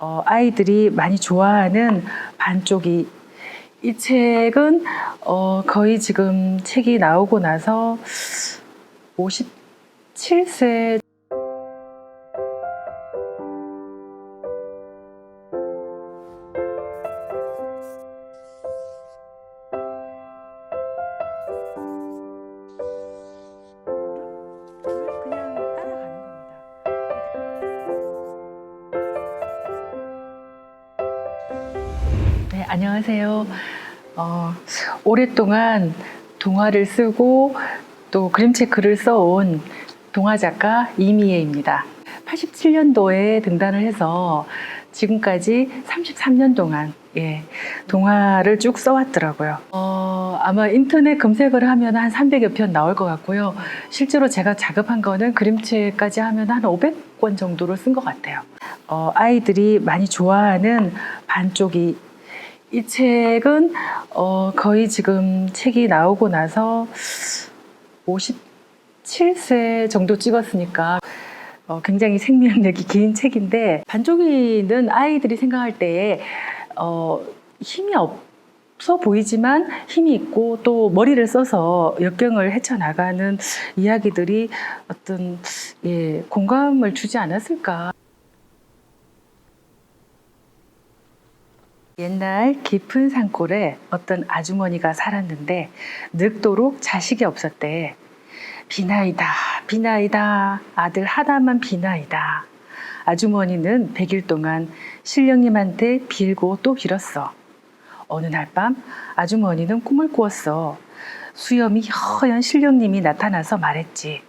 아이들이 많이 좋아하는 반쪽이. 이 책은 거의 지금 책이 나오고 나서 57세 그냥 따라가는 겁니다. 네, 안녕하세요. 오랫동안 동화를 쓰고 또 그림책 글을 써온 동화 작가 이미애입니다. 87년도에 등단을 해서 지금까지 33년 동안 동화를 쭉 써왔더라고요. 아마 인터넷 검색을 하면 한 300여 편 나올 것 같고요. 실제로 제가 작업한 거는 그림책까지 하면 한 500권 정도를 쓴 것 같아요. 아이들이 많이 좋아하는 반쪽이. 이 책은 거의 지금 책이 나오고 나서 57세 정도 찍었으니까 굉장히 생명력이 긴 책인데, 반쪽이는 아이들이 생각할 때에 힘이 없어 보이지만 힘이 있고 또 머리를 써서 역경을 헤쳐나가는 이야기들이 어떤 공감을 주지 않았을까. 옛날 깊은 산골에 어떤 아주머니가 살았는데 늙도록 자식이 없었대. 비나이다, 비나이다, 아들 하나만 비나이다. 아주머니는 100일 동안 신령님한테 빌고 또 빌었어. 어느 날 밤 아주머니는 꿈을 꾸었어. 수염이 허연 신령님이 나타나서 말했지.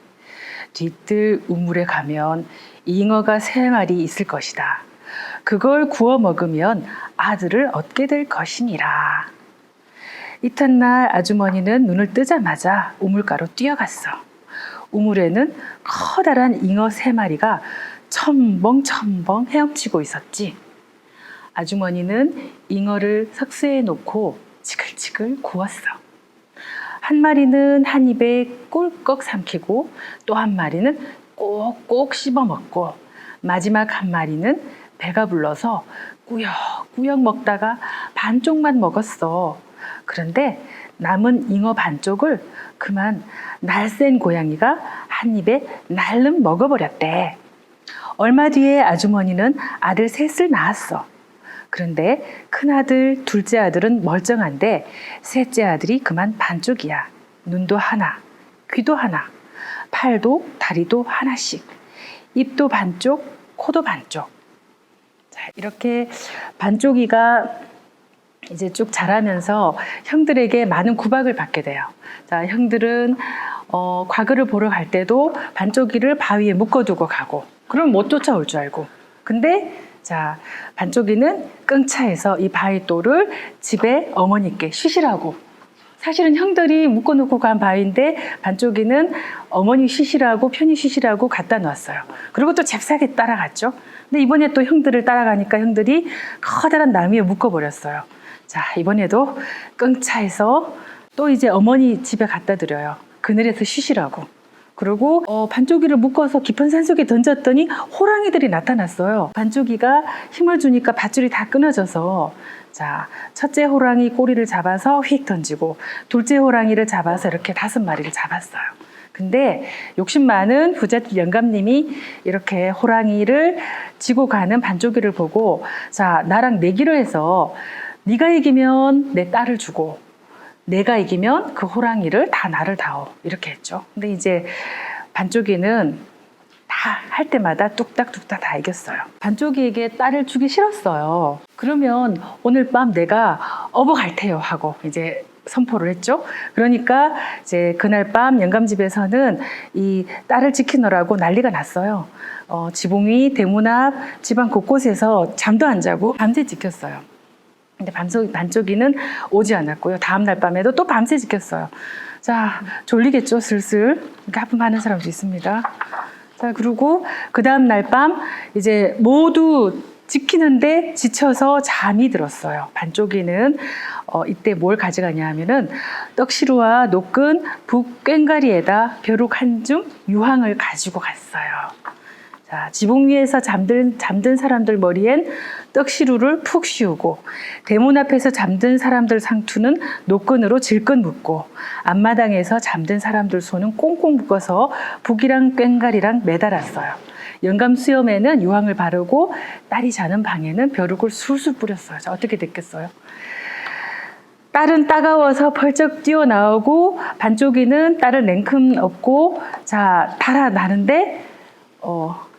뒤뜰 우물에 가면 잉어가 3마리 있을 것이다. 그걸 구워 먹으면 아들을 얻게 될 것이니라. 이튿날 아주머니는 눈을 뜨자마자 우물가로 뛰어갔어. 우물에는 커다란 잉어 3마리가 첨벙첨벙 헤엄치고 있었지. 아주머니는 잉어를 석쇠에 놓고 지글지글 구웠어. 한 마리는 한 입에 꿀꺽 삼키고 또 한 마리는 꼭꼭 씹어 먹고 마지막 한 마리는 배가 불러서 꾸역꾸역 먹다가 반쪽만 먹었어. 그런데 남은 잉어 반쪽을 그만 날쌘 고양이가 한 입에 날름 먹어버렸대. 얼마 뒤에 아주머니는 아들 셋을 낳았어. 그런데 큰아들, 둘째 아들은 멀쩡한데 셋째 아들이 그만 반쪽이야. 눈도 하나, 귀도 하나, 팔도 다리도 하나씩, 입도 반쪽, 코도 반쪽. 자, 이렇게 반쪽이가 이제 쭉 자라면서 형들에게 많은 구박을 받게 돼요. 자, 형들은 과거를 보러 갈 때도 반쪽이를 바위에 묶어두고 가고, 그럼 못 쫓아올 줄 알고. 근데 자, 반쪽이는 끙차해서 이 바위돌을 집에 어머니께 쉬시라고. 사실은 형들이 묶어놓고 간 바위인데 반쪽이는 어머니 쉬시라고, 편히 쉬시라고 갖다 놨어요. 그리고 또 잽싸게 따라갔죠. 근데 이번에 또 형들을 따라가니까 형들이 커다란 나무 위에 묶어버렸어요. 자, 이번에도 끙차해서 또 이제 어머니 집에 갖다 드려요. 그늘에서 쉬시라고. 그리고 반쪽이를 묶어서 깊은 산속에 던졌더니 호랑이들이 나타났어요. 반쪽이가 힘을 주니까 밧줄이 다 끊어져서, 자, 첫째 호랑이 꼬리를 잡아서 휙 던지고 둘째 호랑이를 잡아서 이렇게 5마리를 잡았어요. 근데 욕심 많은 부잣집 영감님이 이렇게 호랑이를 지고 가는 반쪽이를 보고, 자, 나랑 내기를 해서 네가 이기면 내 딸을 주고 내가 이기면 그 호랑이를 다 나를 다오, 이렇게 했죠. 근데 이제 반쪽이는 다 할 때마다 뚝딱뚝딱 다 이겼어요. 반쪽이에게 딸을 주기 싫었어요. 그러면 오늘 밤 내가 업어갈 테요 하고 이제 선포를 했죠. 그러니까 이제 그날 밤 영감집에서는 이 딸을 지키느라고 난리가 났어요. 지붕 위, 대문 앞, 집안 곳곳에서 잠도 안 자고 밤새 지켰어요. 근데 반쪽이는 오지 않았고요. 다음날 밤에도 또 밤새 지켰어요. 자, 졸리겠죠, 슬슬. 이렇게 하품하는 사람도 있습니다. 자, 그리고 그 다음날 밤 이제 모두 지키는데 지쳐서 잠이 들었어요. 반쪽이는 이때 뭘 가져가냐 하면은 떡시루와 녹근 북꽹가리에다 벼룩 한 줌 유황을 가지고 갔어요. 자, 자, 지붕 위에서 잠든 사람들 머리엔 떡시루를 푹 씌우고 대문 앞에서 잠든 사람들 상투는 노끈으로 질끈 묶고 앞마당에서 잠든 사람들 손은 꽁꽁 묶어서 북이랑 꽹가리랑 매달았어요. 영감 수염에는 유황을 바르고 딸이 자는 방에는 벼룩을 술술 뿌렸어요. 자, 어떻게 됐겠어요? 딸은 따가워서 펄쩍 뛰어나오고 반쪽이는 딸을 냉큼 업고 자 달아나는데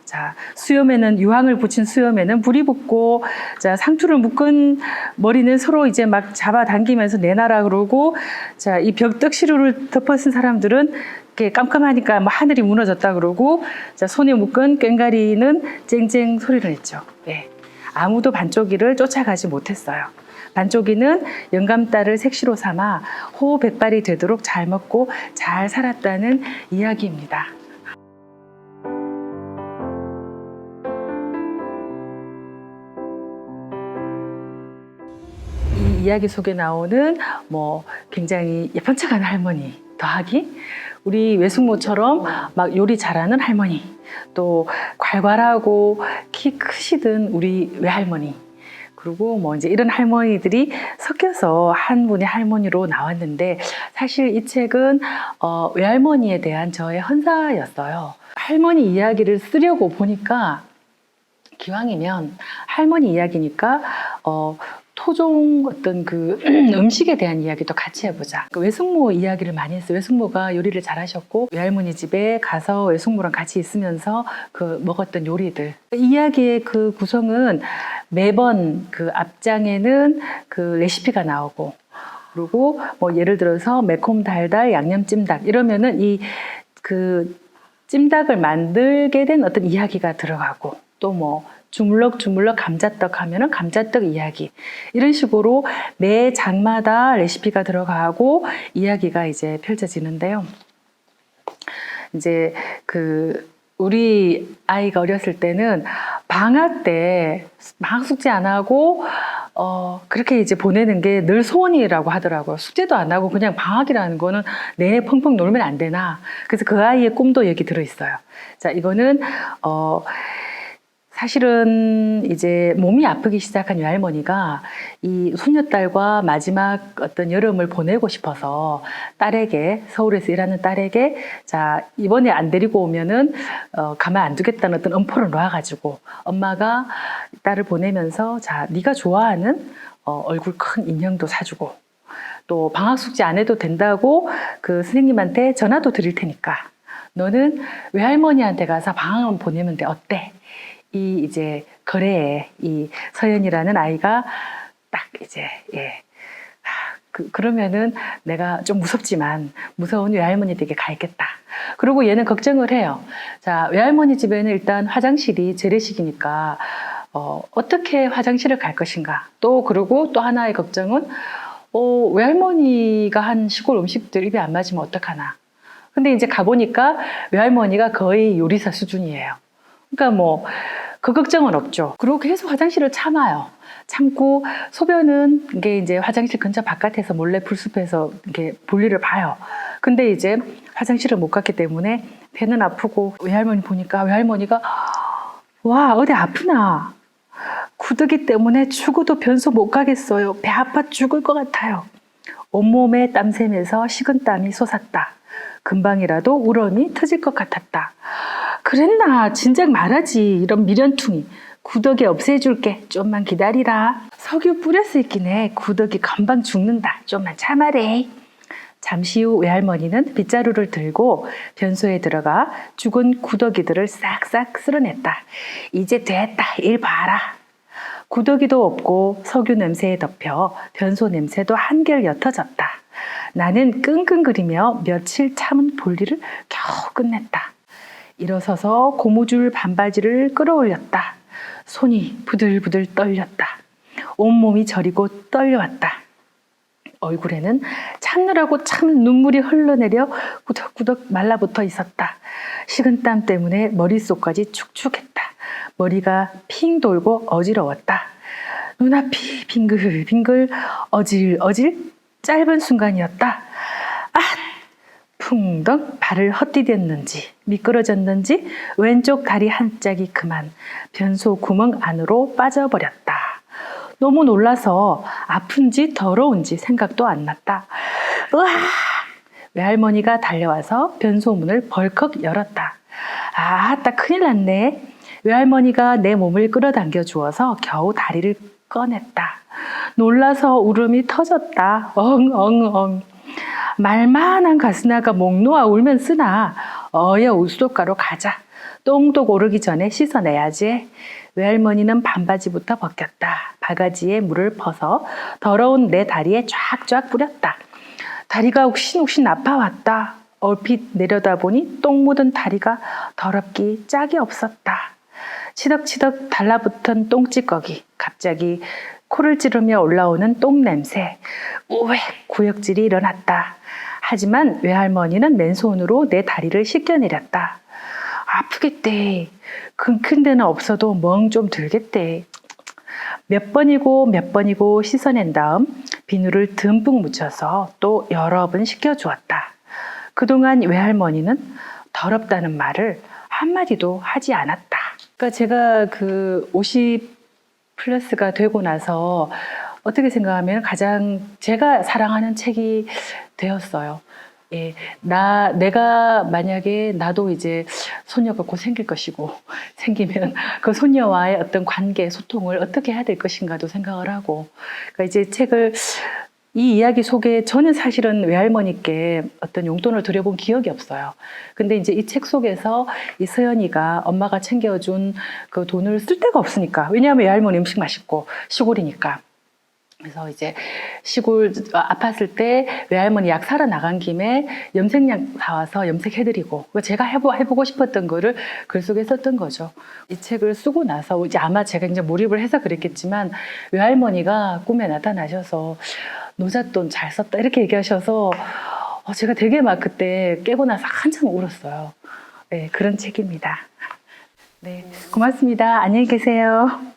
자 수염에는 유황을 붙인 수염에는 불이 붙고 자 상투를 묶은 머리는 서로 이제 막 잡아당기면서 내놔라 그러고 자 이 벽떡시루를 덮어쓴 사람들은 이렇게 깜깜하니까 뭐 하늘이 무너졌다 그러고 자 손에 묶은 꽹가리는 쨍쨍 소리를 냈죠. 네. 아무도 반쪽이를 쫓아가지 못했어요. 반쪽이는 영감딸을 색시로 삼아 호백발이 되도록 잘 먹고 잘 살았다는 이야기입니다. 이 이야기 속에 나오는 뭐 굉장히 예쁜 척하는 할머니 더하기 우리 외숙모처럼 막 요리 잘하는 할머니 또 괄괄하고 키 크시던 우리 외할머니 그리고 뭐 이제 이런 할머니들이 섞여서 한 분의 할머니로 나왔는데 사실 이 책은 외할머니에 대한 저의 헌사였어요. 할머니 이야기를 쓰려고 보니까 기왕이면 할머니 이야기니까 토종 어떤 그 음식에 대한 이야기도 같이 해보자. 그 외숙모 이야기를 많이 했어요. 외숙모가 요리를 잘하셨고 외할머니 집에 가서 외숙모랑 같이 있으면서 그 먹었던 요리들. 이야기의 그 구성은 매번 그 앞장에는 그 레시피가 나오고 그리고 뭐 예를 들어서 매콤 달달 양념찜닭 이러면은 이 그 찜닭을 만들게 된 어떤 이야기가 들어가고 또 뭐 주물럭주물럭 감자떡 하면은 감자떡 이야기 이런 식으로 매 장마다 레시피가 들어가고 이야기가 이제 펼쳐지는데요. 이제 그 우리 아이가 어렸을 때는 방학 때 방학 숙제 안 하고 그렇게 이제 보내는 게 늘 소원이라고 하더라고요. 숙제도 안 하고 그냥 방학이라는 거는 내내 펑펑 놀면 안 되나. 그래서 그 아이의 꿈도 여기 들어있어요. 자, 이거는 사실은 이제 몸이 아프기 시작한 외할머니가 이 손녀딸과 마지막 어떤 여름을 보내고 싶어서 딸에게 서울에서 일하는 딸에게 자 이번에 안 데리고 오면은 가만 안 두겠다는 어떤 엄포를 놓아가지고 엄마가 딸을 보내면서 자 네가 좋아하는 얼굴 큰 인형도 사주고 또 방학 숙제 안 해도 된다고 그 선생님한테 전화도 드릴 테니까 너는 외할머니한테 가서 방학만 보내면 돼 어때? 이 이제 거래에 이 서연이라는 아이가 딱 이제 그러면은 내가 좀 무섭지만 무서운 외할머니 댁에 가야겠다. 그리고 얘는 걱정을 해요. 자 외할머니 집에는 일단 화장실이 재래식이니까 어떻게 화장실을 갈 것인가. 또 그리고 또 하나의 걱정은 외할머니가 한 시골 음식들 입에 안 맞으면 어떡하나. 근데 이제 가보니까 외할머니가 거의 요리사 수준이에요. 그러니까 뭐 그 걱정은 없죠. 그리고 계속 화장실을 참아요. 참고 소변은 이게 이제 화장실 근처 바깥에서 몰래 풀숲에서 이렇게 볼일을 봐요. 근데 이제 화장실을 못 갔기 때문에 배는 아프고 외할머니 보니까 외할머니가 와 어디 아프나 구더기 때문에 죽어도 변소 못 가겠어요. 배 아파 죽을 것 같아요. 온몸에 땀샘에서 식은땀이 솟았다. 금방이라도 울음이 터질 것 같았다. 그랬나 진작 말하지 이런 미련퉁이. 구더기 없애줄게 좀만 기다리라. 석유 뿌려서 있긴 해. 구더기 금방 죽는다. 좀만 참아래. 잠시 후 외할머니는 빗자루를 들고 변소에 들어가 죽은 구더기들을 싹싹 쓸어냈다. 이제 됐다. 일 봐라. 구더기도 없고 석유 냄새에 덮여 변소 냄새도 한결 옅어졌다. 나는 끙끙거리며 며칠 참은 볼일을 겨우 끝냈다. 일어서서 고무줄 반바지를 끌어올렸다. 손이 부들부들 떨렸다. 온몸이 저리고 떨려왔다. 얼굴에는 참느라고 참 눈물이 흘러내려 구덕구덕 말라붙어 있었다. 식은땀 때문에 머릿속까지 축축했다. 머리가 핑 돌고 어지러웠다. 눈앞이 빙글빙글 어질어질 짧은 순간이었다. 아! 풍덩 발을 헛디뎠는지 미끄러졌는지 왼쪽 다리 한 짝이 그만 변소 구멍 안으로 빠져버렸다. 너무 놀라서 아픈지 더러운지 생각도 안 났다. 으아! 외할머니가 달려와서 변소문을 벌컥 열었다. 아따 큰일 났네. 외할머니가 내 몸을 끌어당겨 주어서 겨우 다리를 꺼냈다. 놀라서 울음이 터졌다. 엉엉엉. 말만한 가스나가 목 놓아 울면 쓰나. 어여 우스톱가로 가자. 똥도 오르기 전에 씻어내야지. 외할머니는 반바지부터 벗겼다. 바가지에 물을 퍼서 더러운 내 다리에 쫙쫙 뿌렸다. 다리가 욱신욱신 아파왔다. 얼핏 내려다보니 똥 묻은 다리가 더럽기 짝이 없었다. 치덕치덕 달라붙은 똥찌꺼기, 갑자기 코를 찌르며 올라오는 똥냄새, 우웩 구역질이 일어났다. 하지만 외할머니는 맨손으로 내 다리를 씻겨내렸다. 아프겠대. 큰 데는 없어도 멍 좀 들겠대. 몇 번이고 씻어낸 다음 비누를 듬뿍 묻혀서 또 여러 번 씻겨주었다. 그동안 외할머니는 더럽다는 말을 한마디도 하지 않았다. 그러니까 제가 그 50 플러스가 되고 나서 어떻게 생각하면 가장 제가 사랑하는 책이 되었어요. 예, 내가 만약에 나도 이제 손녀가 곧 생길 것이고 생기면 그 손녀와의 어떤 관계, 소통을 어떻게 해야 될 것인가도 생각을 하고, 그러니까 이제 책을 이 이야기 속에 저는 사실은 외할머니께 어떤 용돈을 드려본 기억이 없어요. 근데 이제 이 책 속에서 이 서연이가 엄마가 챙겨준 그 돈을 쓸 데가 없으니까, 왜냐하면 외할머니 음식 맛있고 시골이니까. 그래서 이제 시골 아팠을 때 외할머니 약 사러 나간 김에 염색약 사와서 염색해드리고, 제가 해보고 싶었던 거를 글 속에 썼던 거죠. 이 책을 쓰고 나서 이제 아마 제가 이제 몰입을 해서 그랬겠지만 외할머니가 꿈에 나타나셔서 노잣돈 잘 썼다 이렇게 얘기하셔서 제가 되게 막 그때 깨고 나서 한참 울었어요. 네, 그런 책입니다. 네, 고맙습니다. 안녕히 계세요.